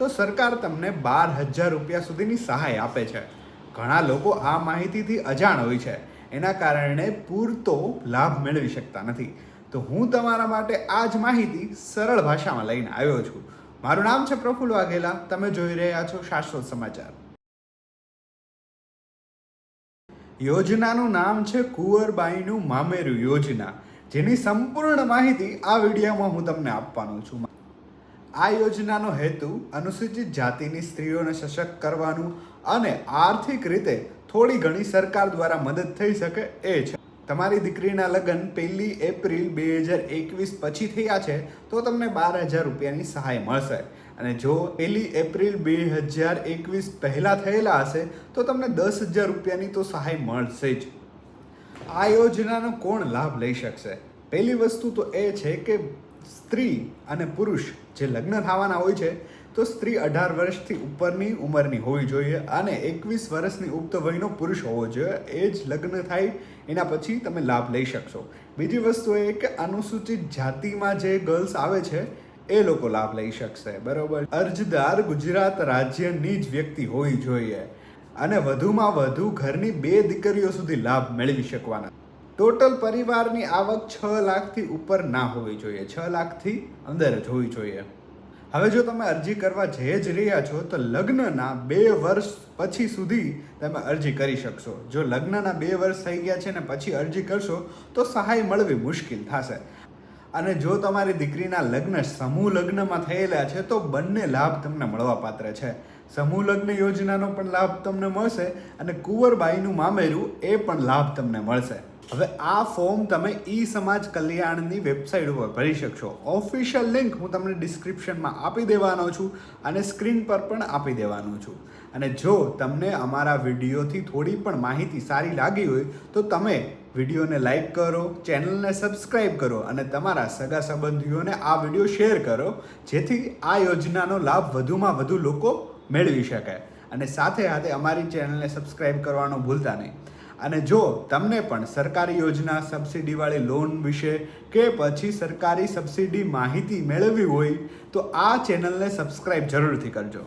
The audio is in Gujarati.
તો સરકાર તમને 12,000 રૂપિયા સુધીની સહાય આપે છે. ઘણા લોકો આ માહિતીથી અજાણ હોય છે, એના કારણે પૂરતો લાભ મેળવી શકતા નથી. તો હું તમારા માટે આ જ માહિતી સરળ ભાષામાં લઈને આવ્યો છું. મારું નામ છે પ્રફુલ્લ વાઘેલા. તમે જોઈ રહ્યા છો શાશ્વત સમાચાર. યોજનાનું નામ છે કુંવરબાઈનું મામેરું યોજના, જેની સંપૂર્ણ માહિતી આ વિડીયોમાં હું તમને આપવાનો છું. આ યોજનાનો હેતુ અનુસૂચિત જાતિની સ્ત્રીઓને સશક્ત કરવાનું અને આર્થિક રીતે થોડી ઘણી સરકાર દ્વારા મદદ થઈ શકે એ છે. તમારી દીકરીના લગ્ન 1 એપ્રિલ 2021 પછી થયા છે તો તમને 12,000 રૂપિયાની સહાય મળશે. અને જો 1 એપ્રિલ 2021 પહેલાં થયેલા હશે તો તમને 10,000 રૂપિયાની તો સહાય મળશે જ. આ યોજનાનો કોણ લાભ લઈ શકશે? પહેલી વસ્તુ તો એ છે કે સ્ત્રી અને પુરુષ જે લગ્ન થવાના હોય છે તો સ્ત્રી 18 વર્ષથી ઉપરની ઉંમરની હોવી જોઈએ અને 21 વર્ષની ઉક્ત વયનો પુરુષ હોવો જોઈએ. એ જ લગ્ન થાય એના પછી તમે લાભ લઈ શકશો. બીજી વસ્તુ એ કે અનુસૂચિત જાતિમાં જે ગર્લ્સ આવે છે એ લોકો લાભ લઈ શકશે. બરોબર. અરજદાર ગુજરાત રાજ્યની જ વ્યક્તિ હોવી જોઈએ અને વધુમાં વધુ ઘરની 2 દીકરીઓ સુધી લાભ મેળવી શકવાના. ટોટલ પરિવારની આવક 6 લાખથી ઉપર ના હોવી જોઈએ, 6 લાખથી અંદર જ હોવી જોઈએ. હવે જો તમે અરજી કરવા જઈ જ રહ્યા છો તો લગ્નના 2 વર્ષ પછી સુધી તમે અરજી કરી શકશો. જો લગ્નના 2 વર્ષ થઈ ગયા છે ને પછી અરજી કરશો તો સહાય મળવી મુશ્કેલ થશે. અને જો તમારી દીકરીના લગ્ન સમૂહ લગ્નમાં થયેલા છે તો બંને લાભ તમને મળવાપાત્ર છે. સમૂહ લગ્ન યોજનાનો પણ લાભ તમને મળશે અને કુંવરબાઈનું મામેરું એ પણ લાભ તમને મળશે. હવે આ ફોર્મ તમે ઈ સમાજ કલ્યાણની વેબસાઇટ ઉપર ભરી શકશો. ઓફિશિયલ લિંક હું તમને ડિસ્ક્રિપ્શનમાં આપી દેવાનો છું અને સ્ક્રીન પર પણ આપી દેવાનો છું. અને જો તમને અમારા વિડીયોથી થોડી પણ માહિતી સારી લાગી હોય તો તમે વિડીયોને લાઈક કરો, ચેનલને સબસ્ક્રાઈબ કરો અને તમારા સગા સંબંધીઓને આ વિડીયો શેર કરો, જેથી આ યોજનાનો લાભ વધુમાં વધુ લોકો મેળવી શકે. અને સાથે સાથે અમારી ચેનલને સબસ્ક્રાઈબ કરવાનું ભૂલતા નહીં. અને જો તમને પણ સરકારી યોજના, સબસિડીવાળી લોન વિશે કે પછી સરકારી સબસિડી માહિતી મેળવવી હોય તો આ ચેનલને સબસ્ક્રાઈબ જરૂરથી કરજો.